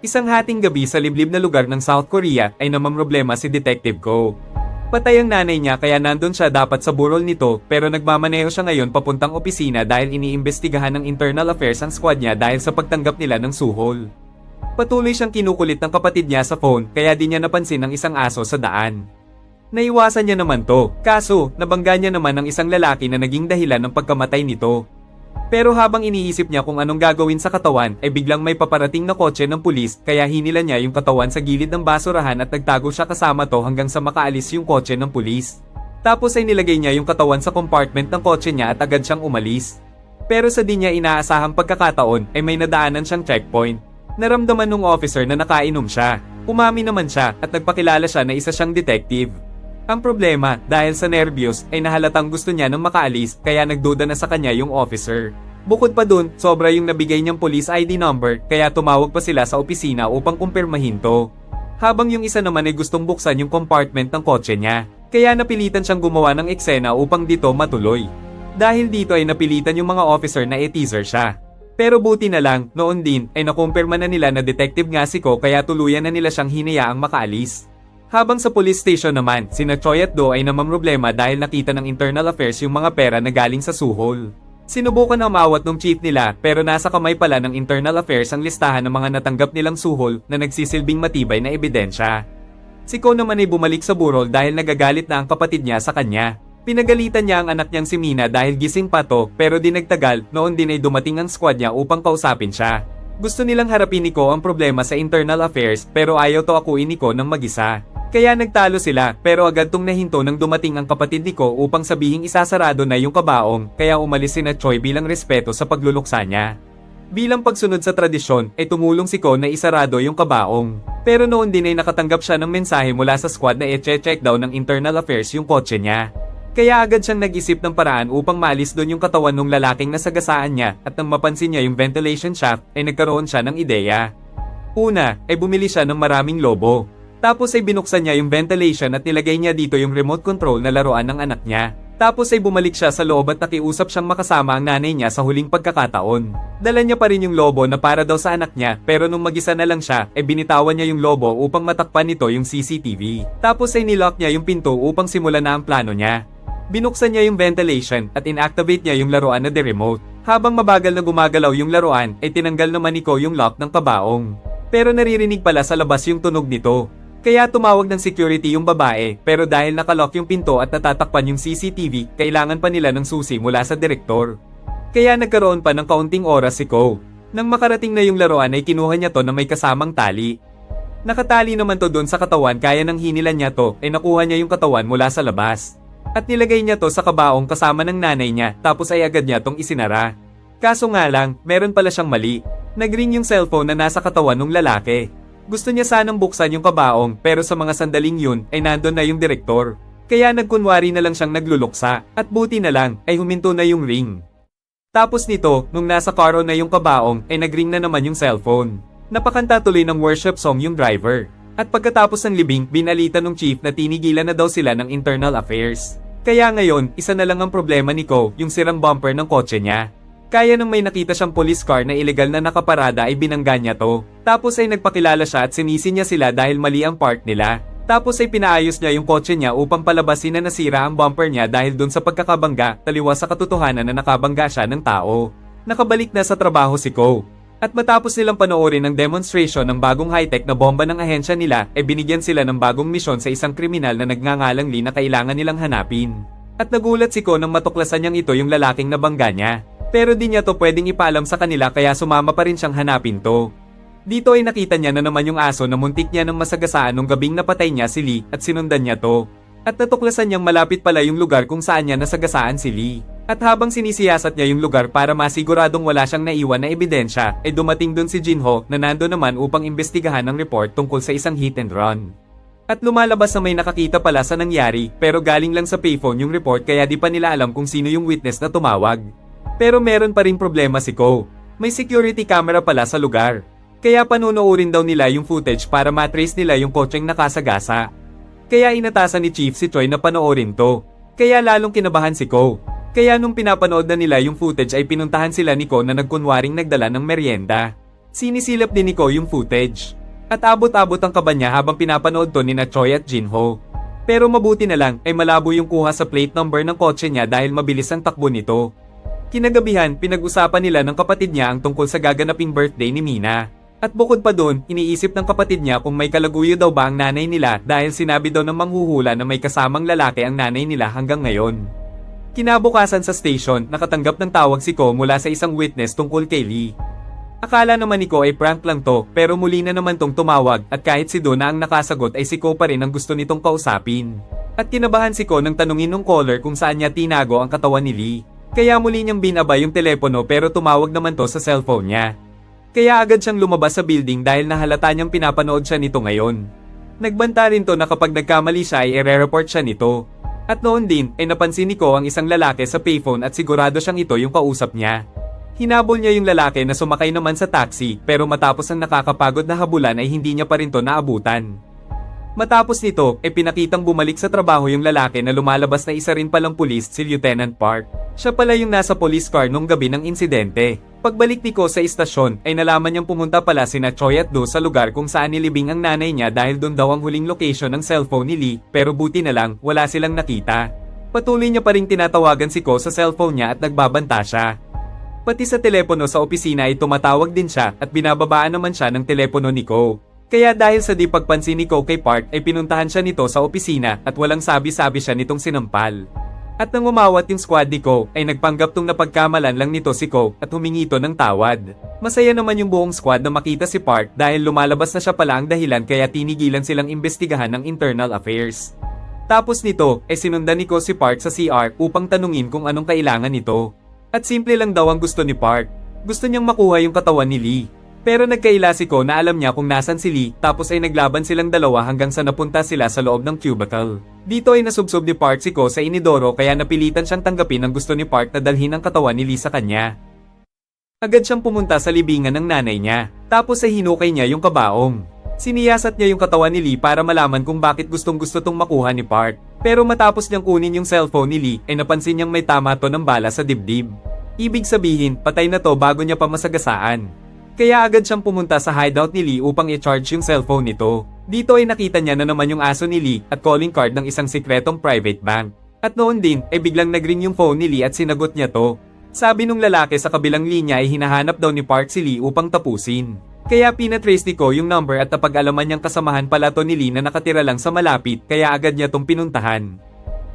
Isang hating gabi sa liblib na lugar ng South Korea ay namamroblema si Detective Ko. Patay ang nanay niya kaya nandun siya dapat sa burol nito pero nagmamaneho siya ngayon papuntang opisina dahil iniimbestigahan ng internal affairs ang squad niya dahil sa pagtanggap nila ng suhol. Patuloy siyang kinukulit ng kapatid niya sa phone kaya di niya napansin ang isang aso sa daan. Naiwasan niya naman to, kaso nabangga niya naman ang isang lalaki na naging dahilan ng pagkamatay nito. Pero habang iniisip niya kung anong gagawin sa katawan ay biglang may paparating na kotse ng pulis kaya hinila niya yung katawan sa gilid ng basurahan at nagtago siya kasama to hanggang sa makaalis yung kotse ng pulis. Tapos ay nilagay niya yung katawan sa compartment ng kotse niya at agad siyang umalis. Pero sa di niya inaasahang pagkakataon ay may nadaanan siyang checkpoint. Naramdaman nung officer na nakainom siya. Umami naman siya at nagpakilala siya na isa siyang detective. Ang problema, dahil sa nervyos, ay nahalatang gusto niya nang makaalis kaya nagduda na sa kanya yung officer. Bukod pa dun, sobra yung nabigay niyang police ID number kaya tumawag pa sila sa opisina upang kumpirmahin to. Habang yung isa naman ay gustong buksan yung compartment ng kotse niya. Kaya napilitan siyang gumawa ng eksena upang dito matuloy. Dahil dito ay napilitan yung mga officer na i-teaser siya. Pero buti na lang, noon din ay nakumpirma na nila na detective nga si Ko kaya tuluyan na nila siyang hinayaang makaalis. Habang sa police station naman, sina Choi at Do ay namamroblema dahil nakita ng internal affairs yung mga pera na galing sa suhol. Sinubukan na umawat ng chief nila pero nasa kamay pala ng internal affairs ang listahan ng mga natanggap nilang suhol na nagsisilbing matibay na ebidensya. Si Ko naman ay bumalik sa burol dahil nagagalit na ang kapatid niya sa kanya. Pinagalitan niya ang anak niyang si Mina dahil gising pa to pero di nagtagal, noon din ay dumating ang squad niya upang kausapin siya. Gusto nilang harapin ni Ko ang problema sa internal affairs pero ayaw to akuin ni Ko ng mag-isa. Kaya nagtalo sila pero agad tong nahinto nang dumating ang kapatid ni Ko upang sabihing isasarado na yung kabaong kaya umalis sina Choi bilang respeto sa pagluluksa niya. Bilang pagsunod sa tradisyon ay tumulong si Ko na isarado yung kabaong. Pero noon din ay nakatanggap siya ng mensahe mula sa squad na i-check daw ng internal affairs yung kotse niya. Kaya agad siyang nag-isip ng paraan upang maalis doon yung katawan ng lalaking nasagasaan niya at nang mapansin niya yung ventilation shaft ay nagkaroon siya ng ideya. Una ay bumili siya ng maraming lobo. Tapos ay binuksan niya yung ventilation at nilagay niya dito yung remote control na laruan ng anak niya. Tapos ay bumalik siya sa loob at nakiusap siyang makasama ang nanay niya sa huling pagkakataon. Dala niya pa rin yung lobo na para daw sa anak niya pero nung mag-isa na lang siya ay binitawan niya yung lobo upang matakpan nito yung CCTV. Tapos ay nilock niya yung pinto upang simulan na ang plano niya. Binuksan niya yung ventilation at inactivate niya yung laruan na remote. Habang mabagal na gumagalaw yung laruan ay tinanggal naman ni Ko yung lock ng kabaong. Pero naririnig pala sa labas yung tunog nito. Kaya tumawag ng security yung babae pero dahil nakalock yung pinto at natatakpan yung CCTV, kailangan pa nila ng susi mula sa direktor. Kaya nagkaroon pa ng kaunting oras si Ko. Nang makarating na yung laruan ay kinuha niya to na may kasamang tali. Nakatali naman to doon sa katawan kaya nang hinilan niya to ay nakuha niya yung katawan mula sa labas. At nilagay niya to sa kabaong kasama ng nanay niya tapos ay agad niya tong isinara. Kaso nga lang, meron pala siyang mali. Nagring yung cellphone na nasa katawan ng lalaki. Gusto niya sanang buksan yung kabaong pero sa mga sandaling yun ay nandun na yung direktor. Kaya nagkunwari na lang siyang nagluluksa at buti na lang ay huminto na yung ring. Tapos nito, nung nasa karo na yung kabaong ay nagring na naman yung cellphone. Napakanta tuloy ng worship song yung driver. At pagkatapos ng libing, binalitan ng chief na tinigilan na daw sila ng internal affairs. Kaya ngayon, isa na lang ang problema ni Ko, yung sirang bumper ng kotse niya. Kaya nang may nakita siyang police car na illegal na nakaparada ay binangga niya to. Tapos ay nagpakilala siya at sinisi niya sila dahil mali ang park nila. Tapos ay pinaayos niya yung kotse niya upang palabasin na nasira ang bumper niya dahil dun sa pagkakabangga, taliwas sa katotohanan na nakabangga siya ng tao. Nakabalik na sa trabaho si Ko. At matapos nilang panoorin ang demonstration ng bagong high-tech na bomba ng ahensya nila, ay binigyan sila ng bagong misyon sa isang kriminal na nagngangalang Lee na kailangan nilang hanapin. At nagulat si Ko nang matuklasan niyang ito yung lalaking nabangga niya. Pero di niya to pwedeng ipaalam sa kanila kaya sumama pa rin siyang hanapin to. Dito ay nakita niya na naman yung aso na muntik niya ng masagasaan nung gabing napatay niya si Lee at sinundan niya to. At natuklasan niyang malapit pala yung lugar kung saan niya nasagasaan si Lee. At habang sinisiyasat niya yung lugar para masiguradong wala siyang naiwan na ebidensya, ay dumating dun si Jinho na nando naman upang imbestigahan ng report tungkol sa isang hit and run. At lumalabas na may nakakita pala sa nangyari pero galing lang sa payphone yung report kaya di pa nila alam kung sino yung witness na tumawag. Pero meron pa rin problema si Ko. May security camera pala sa lugar. Kaya panunuorin daw nila yung footage para matrace nila yung kotseng nakasagasa. Kaya inatasan ni Chief si Choi na panoorin to. Kaya lalong kinabahan si Ko. Kaya nung pinapanood na nila yung footage ay pinuntahan sila ni Ko na nagkunwaring nagdala ng merienda. Sinisilap din ni Ko yung footage. At abot-abot ang kaba niya habang pinapanood to ni na Choi at Jinho. Pero mabuti na lang ay malabo yung kuha sa plate number ng kotse niya dahil mabilis ang takbo nito. Kinagabihan, pinag-usapan nila ng kapatid niya ang tungkol sa gaganaping birthday ni Mina. At bukod pa doon, iniisip ng kapatid niya kung may kalaguyo daw ba ang nanay nila dahil sinabi daw ng manghuhula na may kasamang lalaki ang nanay nila hanggang ngayon. Kinabukasan sa station, nakatanggap ng tawag si Ko mula sa isang witness tungkol kay Lee. Akala naman ni Ko ay prank lang to, pero muli na naman tong tumawag at kahit si Do na ang nakasagot ay si Ko pa rin ang gusto nitong kausapin. At kinabahan si Ko nang tanungin ng caller kung saan niya tinago ang katawan ni Lee. Kaya muli niyang binaba yung telepono pero tumawag naman to sa cellphone niya. Kaya agad siyang lumabas sa building dahil nahalata niyang pinapanood siya nito ngayon. Nagbanta rin to na kapag nagkamali siya ay i-report siya nito. At noon din ay napansin ni Ko ang isang lalaki sa payphone at sigurado siyang ito yung kausap niya. Hinabol niya yung lalaki na sumakay naman sa taxi pero matapos ang nakakapagod na habulan ay hindi niya pa rin to naabutan. Matapos nito, pinakitang bumalik sa trabaho yung lalaki na lumalabas na isa rin palang pulis si Lieutenant Park. Siya pala yung nasa police car nung gabi ng insidente. Pagbalik ni Ko sa istasyon ay nalaman niyang pumunta pala sina Choi at Do sa lugar kung saan nilibing ang nanay niya dahil doon daw ang huling location ng cellphone ni Lee pero buti na lang wala silang nakita. Patuloy niya pa ring tinatawagan si Ko sa cellphone niya at nagbabanta siya. Pati sa telepono sa opisina ay tumatawag din siya at binababaan naman siya ng telepono ni Ko. Kaya dahil sa di pagpansin ni Ko kay Park ay pinuntahan siya nito sa opisina at walang sabi-sabi siya nitong sinampal. At nang umawat yung squad ni Ko ay nagpanggap tong napagkamalan lang nito si Ko at humingi ito ng tawad. Masaya naman yung buong squad na makita si Park dahil lumalabas na siya pala ang dahilan kaya tinigilan silang imbestigahan ng internal affairs. Tapos nito ay sinundan ni Ko si Park sa CR upang tanungin kung anong kailangan nito. At simple lang daw ang gusto ni Park. Gusto niyang makuha yung katawan ni Lee. Pero nagkaila si Ko na alam niya kung nasan si Lee tapos ay naglaban silang dalawa hanggang sa napunta sila sa loob ng cubicle. Dito ay nasubsob ni Park si Ko sa inidoro kaya napilitan siyang tanggapin ang gusto ni Park na dalhin ang katawan ni Lee sa kanya. Agad siyang pumunta sa libingan ng nanay niya, tapos ay hinukay niya yung kabaong. Siniyasat niya yung katawan ni Lee para malaman kung bakit gustong-gusto tong makuha ni Park. Pero matapos niyang kunin yung cellphone ni Lee ay napansin niyang may tama to ng bala sa dibdib. Ibig sabihin, patay na to bago niya pa masagasaan. Kaya agad siyang pumunta sa hideout ni Lee upang i-charge yung cellphone nito. Dito ay nakita niya na naman yung aso ni Lee at calling card ng isang sikretong private bank. At noon din ay biglang nagring yung phone ni Lee at sinagot niya to. Sabi nung lalaki sa kabilang linya ay hinahanap daw ni Park si Lee upang tapusin. Kaya pinatrace ni Ko yung number at napag-alaman niyang kasamahan pala to ni Lee na nakatira lang sa malapit kaya agad niya tong pinuntahan.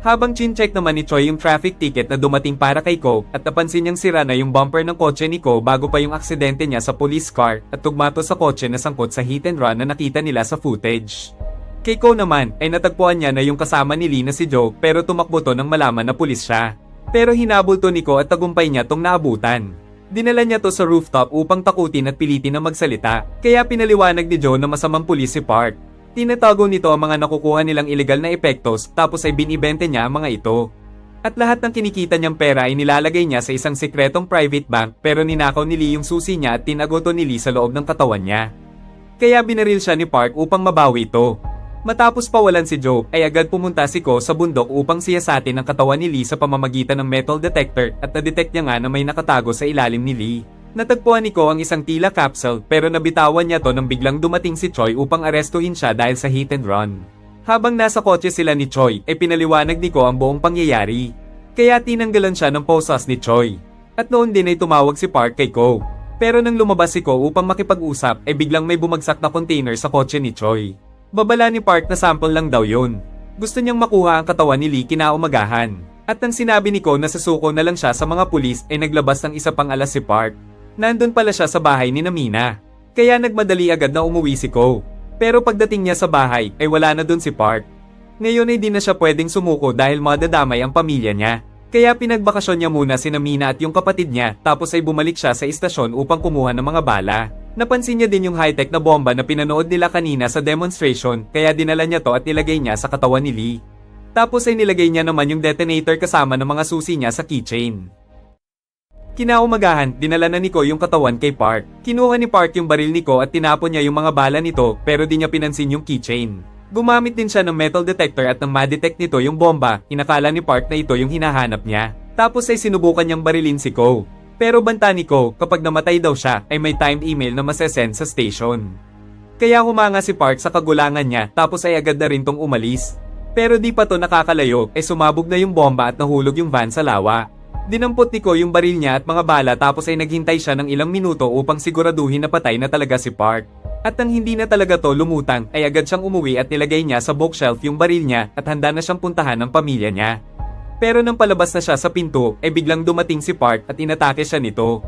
Habang chin-check naman ni Choi yung traffic ticket na dumating para kay Ko at napansin niyang sira na yung bumper ng kotse ni Ko bago pa yung aksidente niya sa police car at tugmato sa kotse na sangkot sa hit and run na nakita nila sa footage. Kay Ko naman ay natagpuan niya na yung kasama ni Lee na si Joe pero tumakbo to nang malaman na pulis siya. Pero hinabol to ni Ko at tagumpay niya tong naabutan. Dinala niya to sa rooftop upang takutin at pilitin na magsalita kaya pinaliwanag ni Joe na masamang pulis si Park. Tinatago nito ang mga nakukuha nilang ilegal na epektos tapos ay binibente niya ang mga ito. At lahat ng kinikita niyang pera ay nilalagay niya sa isang sikretong private bank pero ninakaw ni Lee yung susi niya at tinago to ni Lee sa loob ng katawan niya. Kaya binaril siya ni Park upang mabawi ito. Matapos pawalan si Joe ay agad pumunta si Ko sa bundok upang siyasatin ang katawan ni Lee sa pamamagitan ng metal detector at na-detect niya nga na may nakatago sa ilalim ni Lee. Natagpuan ni Ko ang isang tila capsule pero nabitawan niya to nang biglang dumating si Choi upang arestuhin siya dahil sa hit and run. Habang nasa kotse sila ni Choi ay pinaliwanag ni Ko ang buong pangyayari. Kaya tinanggalan siya ng posas ni Choi. At noon din ay tumawag si Park kay Ko. Pero nang lumabas si Ko upang makipag-usap ay biglang may bumagsak na container sa kotse ni Choi. Babala ni Park na sample lang daw yun. Gusto niyang makuha ang katawan ni Lee kinaumagahan. At nang sinabi ni Ko na sasuko na lang siya sa mga pulis ay naglabas ng isa pang alas si Park. Nandun pala siya sa bahay ni Mina. Kaya nagmadali agad na umuwi si Ko. Pero pagdating niya sa bahay ay wala na dun si Park. Ngayon ay di na siya pwedeng sumuko dahil madadamay ang pamilya niya. Kaya pinagbakasyon niya muna si Mina at yung kapatid niya tapos ay bumalik siya sa istasyon upang kumuha ng mga bala. Napansin niya din yung high-tech na bomba na pinanood nila kanina sa demonstration kaya dinala niya to at nilagay niya sa katawan ni Lee. Tapos ay nilagay niya naman yung detonator kasama ng mga susi niya sa keychain. Kinaumagahan, dinala na ni Ko yung katawan kay Park. Kinuha ni Park yung baril ni Ko at tinapon niya yung mga bala nito pero di niya pinansin yung keychain. Gumamit din siya ng metal detector at nang ma-detect nito yung bomba, inakala ni Park na ito yung hinahanap niya. Tapos ay sinubukan niyang barilin si Ko. Pero banta ni Ko, kapag namatay daw siya, ay may timed email na masesend sa station. Kaya humanga si Park sa kagulangan niya, tapos ay agad na rin tong umalis. Pero di pa to nakakalayo, sumabog na yung bomba at nahulog yung van sa lawa. Dinampot ni Ko yung baril niya at mga bala tapos ay naghintay siya ng ilang minuto upang siguraduhin na patay na talaga si Park. At nang hindi na talaga to lumutang, ay agad siyang umuwi at nilagay niya sa bookshelf yung baril niya at handa na siyang puntahan ng pamilya niya. Pero nang palabas na siya sa pinto, ay biglang dumating si Park at inatake siya nito.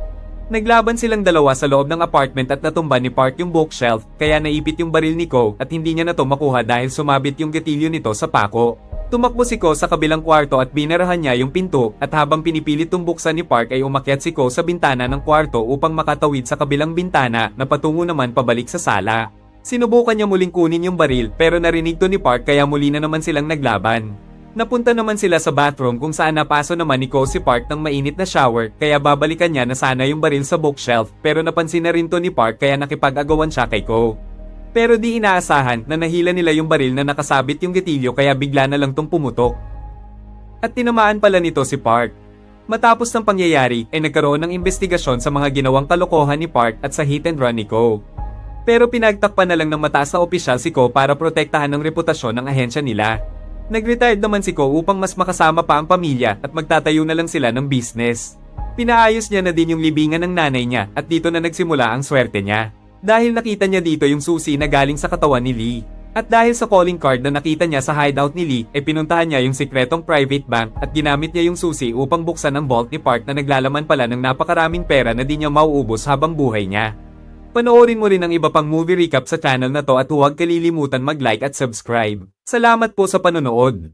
Naglaban silang dalawa sa loob ng apartment at natumba ni Park yung bookshelf, kaya naipit yung baril ni Ko at hindi niya na to makuha dahil sumabit yung gatilyo nito sa pako. Tumakbo si Ko sa kabilang kwarto at binarahan niya yung pinto at habang pinipilit tumbuksan ni Park ay umakyat si Ko sa bintana ng kwarto upang makatawid sa kabilang bintana na patungo naman pabalik sa sala. Sinubukan niya muling kunin yung baril pero narinig to ni Park kaya muli na naman silang naglaban. Napunta naman sila sa bathroom kung saan napaso naman ni Ko si Park ng mainit na shower kaya babalikan niya na sana yung baril sa bookshelf pero napansin na rin to ni Park kaya nakipag-agawan siya kay Ko. Pero di inaasahan na nahila nila yung baril na nakasabit yung gatilyo kaya bigla na lang tong pumutok. At tinamaan pala nito si Park. Matapos ng pangyayari ay nagkaroon ng investigasyon sa mga ginawang kalokohan ni Park at sa hit and run ni Ko. Pero pinagtakpan na lang ng mataas na opisyal si Ko para protektahan ng reputasyon ng ahensya nila. Nag-retired naman si Ko upang mas makasama pa ang pamilya at magtatayo na lang sila ng business. Pinaayos niya na din yung libingan ng nanay niya at dito na nagsimula ang swerte niya. Dahil nakita niya dito yung susi na galing sa katawan ni Lee. At dahil sa calling card na nakita niya sa hideout ni Lee, ay pinuntahan niya yung sikretong private bank at ginamit niya yung susi upang buksan ang vault ni Park na naglalaman pala ng napakaraming pera na di niya mauubos habang buhay niya. Panoorin mo rin ang iba pang movie recap sa channel na to at huwag kalilimutan mag-like at subscribe. Salamat po sa panonood!